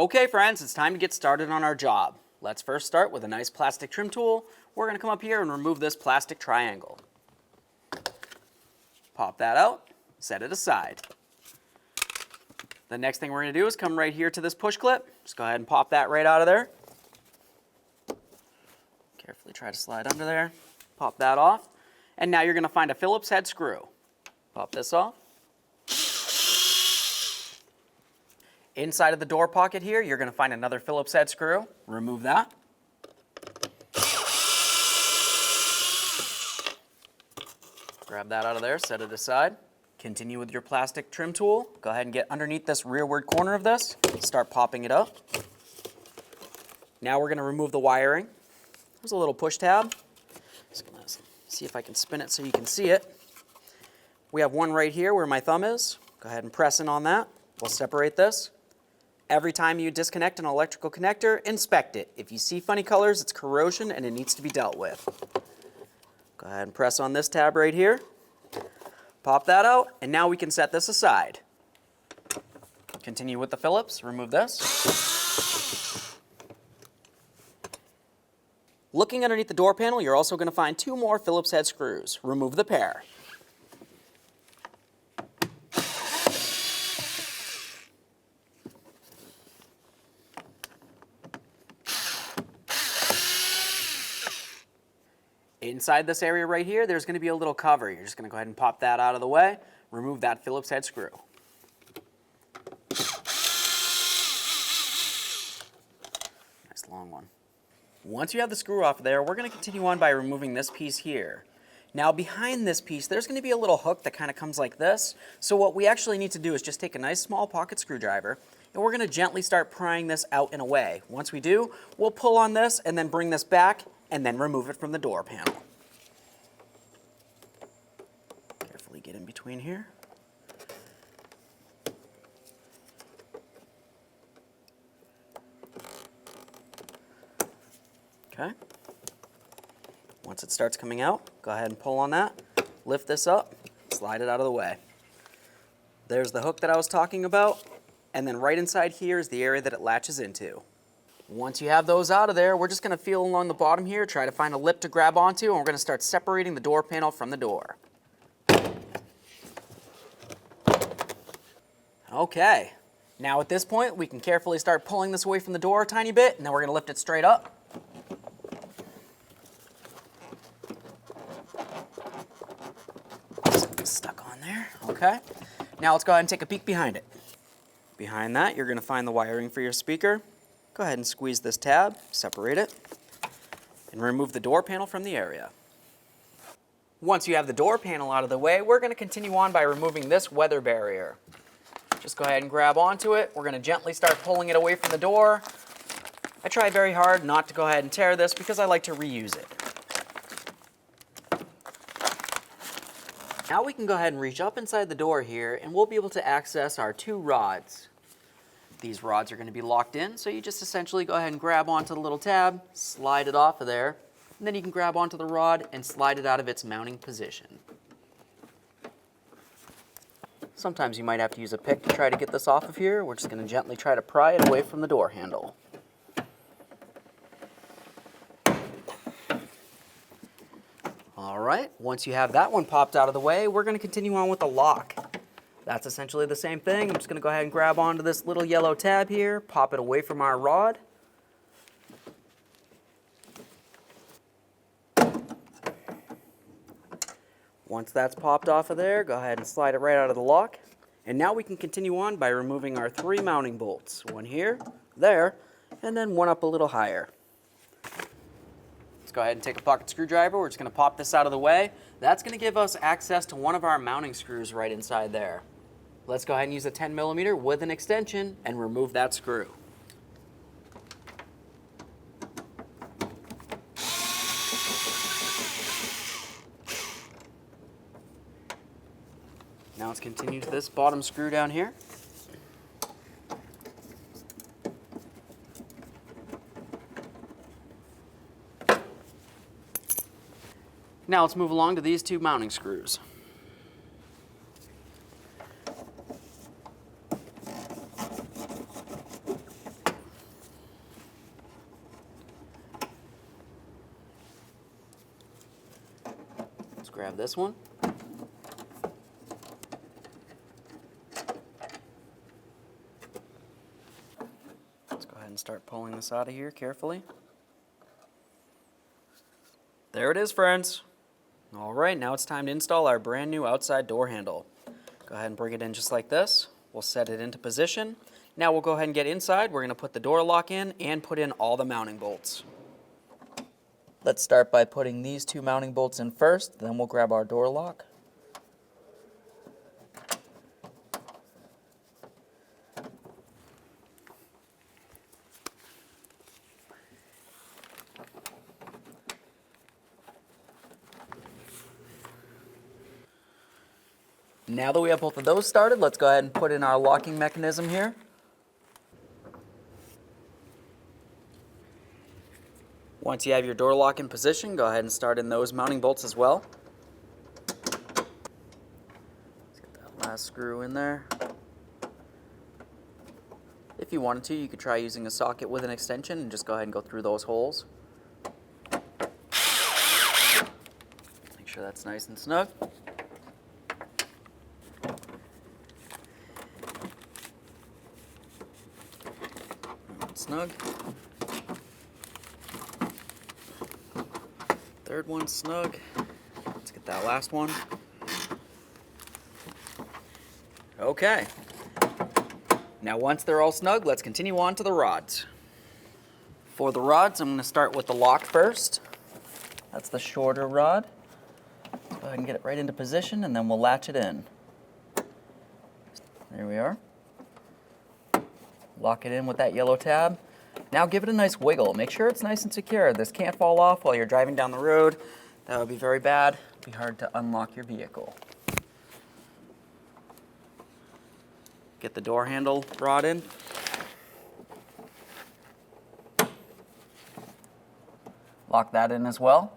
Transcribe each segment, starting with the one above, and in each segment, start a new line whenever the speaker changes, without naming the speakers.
Okay friends, it's time to get started on our job. Let's first start with a nice plastic trim tool. We're going to come up here and remove this plastic triangle. Pop that out, set it aside. The next thing we're going to do is come right here to this push clip. Just go ahead and pop that right out of there. Carefully try to slide under there. Pop that off. And now you're going to find a Phillips head screw. Pop this off. Inside of the door pocket here, you're going to find another Phillips head screw. Remove that. Grab that out of there, set it aside. Continue with your plastic trim tool. Go ahead and get underneath this rearward corner of this. Start popping it up. Now we're going to remove the wiring. There's a little push tab. Just going to see if I can spin it so you can see it. We have one right here where my thumb is. Go ahead and press in on that. We'll separate this. Every time you disconnect an electrical connector, inspect it. If you see funny colors, it's corrosion and it needs to be dealt with. Go ahead and press on this tab right here. Pop that out, and now we can set this aside. Continue with the Phillips, remove this. Looking underneath the door panel, you're also going to find two more Phillips head screws. Remove the pair. Inside this area right here, there's going to be a little cover. You're just going to go ahead and pop that out of the way. Remove that Phillips head screw. Nice long one. Once you have the screw off there, we're going to continue on by removing this piece here. Now behind this piece, there's going to be a little hook that kind of comes like this. So what we actually need to do is just take a nice small pocket screwdriver, and we're going to gently start prying this out and away. Once we do, we'll pull on this and then bring this back and then remove it from the door panel. Carefully get in between here. Okay. Once it starts coming out, go ahead and pull on that, lift this up, slide it out of the way. There's the hook that I was talking about, and then right inside here is the area that it latches into. Once you have those out of there, we're just going to feel along the bottom here, try to find a lip to grab onto, and we're going to start separating the door panel from the door. Okay, now at this point, we can carefully start pulling this away from the door a tiny bit, and then we're going to lift it straight up. Stuck on there, okay. Now let's go ahead and take a peek behind it. Behind that, you're going to find the wiring for your speaker. Go ahead and squeeze this tab, separate it, and remove the door panel from the area. Once you have the door panel out of the way, we're going to continue on by removing this weather barrier. Just go ahead and grab onto it. We're going to gently start pulling it away from the door. I try very hard not to go ahead and tear this because I like to reuse it. Now we can go ahead and reach up inside the door here, and we'll be able to access our two rods. These rods are going to be locked in, so you just essentially go ahead and grab onto the little tab, slide it off of there, and then you can grab onto the rod and slide it out of its mounting position. Sometimes you might have to use a pick to try to get this off of here. We're just going to gently try to pry it away from the door handle. All right, once you have that one popped out of the way, we're going to continue on with the lock. That's essentially the same thing. I'm just going to go ahead and grab onto this little yellow tab here, pop it away from our rod. Once that's popped off of there, go ahead and slide it right out of the lock. And now we can continue on by removing our three mounting bolts. One here, there, and then one up a little higher. Let's go ahead and take a pocket screwdriver. We're just going to pop this out of the way. That's going to give us access to one of our mounting screws right inside there. Let's go ahead and use a 10mm with an extension and remove that screw. Now let's continue to this bottom screw down here. Now let's move along to these two mounting screws. grab this one. Let's go ahead and start pulling this out of here carefully. There it is, friends. All right, now it's time to install our brand new outside door handle. Go ahead and bring it in just like this. We'll set it into position. Now we'll go ahead and get inside. We're going to put the door lock in and put in all the mounting bolts. Let's start by putting these two mounting bolts in first, then we'll grab our door lock. Now that we have both of those started, let's go ahead and put in our locking mechanism here. Once you have your door lock in position, go ahead and start in those mounting bolts as well. Let's get that last screw in there. If you wanted to, you could try using a socket with an extension and just go ahead and go through those holes. Make sure that's nice and snug. Snug. Third one snug. Let's get that last one. Okay. Now once they're all snug, let's continue on to the rods. For the rods, I'm going to start with the lock first. That's the shorter rod. Let's go ahead and get it right into position and then we'll latch it in. There we are. Lock it in with that yellow tab. Now give it a nice wiggle. Make sure it's nice and secure. This can't fall off while you're driving down the road. That would be very bad. It'd be hard to unlock your vehicle. Get the door handle rod in. Lock that in as well.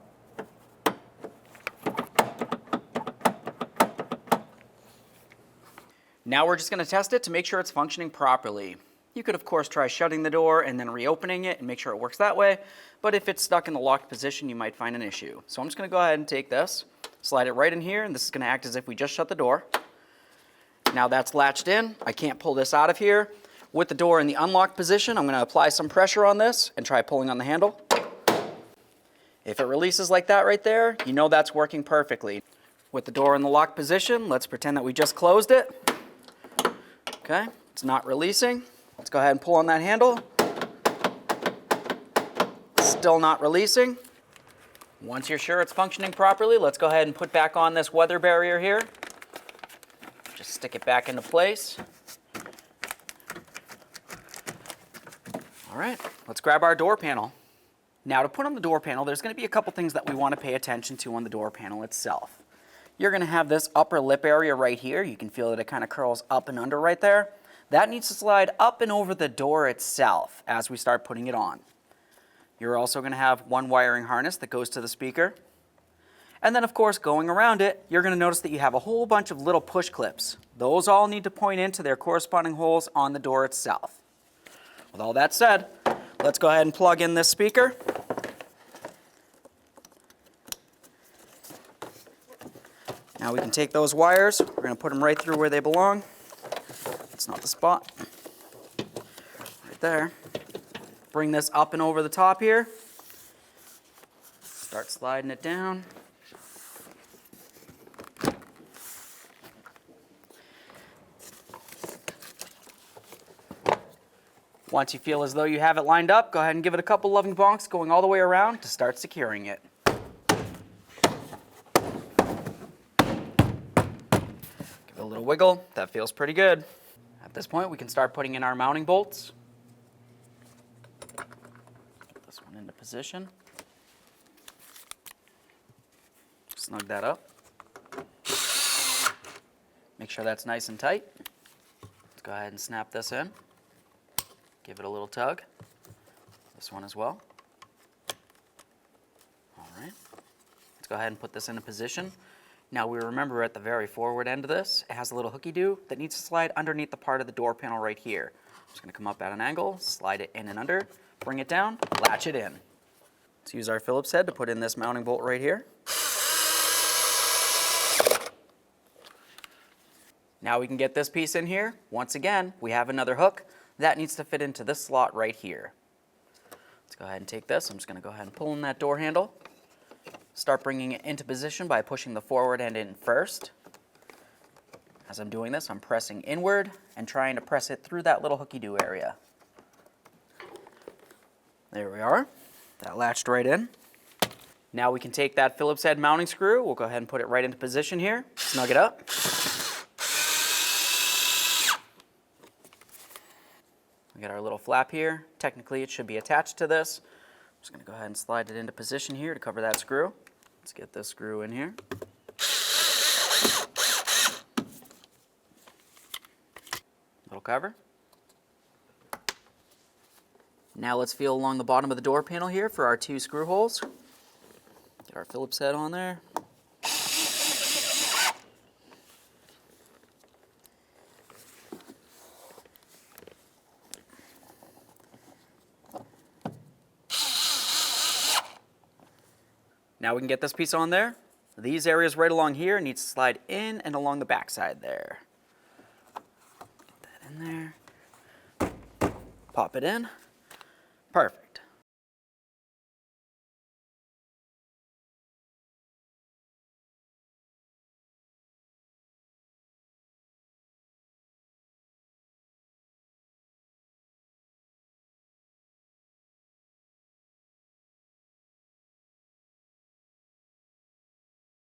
Now we're just going to test it to make sure it's functioning properly. You could of course try shutting the door and then reopening it and make sure it works that way, but if it's stuck in the locked position, you might find an issue. So I'm just going to go ahead and take this, slide it right in here, and this is going to act as if we just shut the door. Now that's latched in. I can't pull this out of here. With the door in the unlocked position, I'm going to apply some pressure on this and try pulling on the handle. If it releases like that right there, you know that's working perfectly. With the door in the locked position, let's pretend that we just closed it. Okay, it's not releasing. Let's go ahead and pull on that handle. Still not releasing. Once you're sure it's functioning properly, let's go ahead and put back on this weather barrier here. Just stick it back into place. All right, let's grab our door panel. Now to put on the door panel, there's going to be a couple things that we want to pay attention to on the door panel itself. You're going to have this upper lip area right here. You can feel that it kind of curls up and under right there. That needs to slide up and over the door itself as we start putting it on. You're also going to have one wiring harness that goes to the speaker. And then of course going around it, you're going to notice that you have a whole bunch of little push clips. Those all need to point into their corresponding holes on the door itself. With all that said, let's go ahead and plug in this speaker. Now we can take those wires, we're going to put them right through where they belong. That's not the spot. Right there. Bring this up and over the top here. Start sliding it down. Once you feel as though you have it lined up, go ahead and give it a couple loving bonks going all the way around to start securing it. Give it a little wiggle. That feels pretty good. At this point, we can start putting in our mounting bolts. Get this one into position. Snug that up. Make sure that's nice and tight. Let's go ahead and snap this in. Give it a little tug. This one as well. All right. Let's go ahead and put this into position. Now we remember at the very forward end of this, it has a little hooky-doo that needs to slide underneath the part of the door panel right here. I'm just going to come up at an angle, slide it in and under, bring it down, latch it in. Let's use our Phillips head to put in this mounting bolt right here. Now we can get this piece in here. Once again, we have another hook. That needs to fit into this slot right here. Let's go ahead and take this. I'm just going to go ahead and pull in that door handle. Start bringing it into position by pushing the forward end in first. As I'm doing this, I'm pressing inward and trying to press it through that little hooky-doo area. There we are. That latched right in. Now we can take that Phillips head mounting screw. We'll go ahead and put it right into position here. Snug it up. We got our little flap here. Technically, it should be attached to this. I'm just going to go ahead and slide it into position here to cover that screw. Let's get this screw in here. Little cover. Now let's feel along the bottom of the door panel here for our 2 screw holes. Get our Phillips head on there. Now we can get this piece on there. These areas right along here need to slide in and along the back side there. Get that in there. Pop it in. Perfect.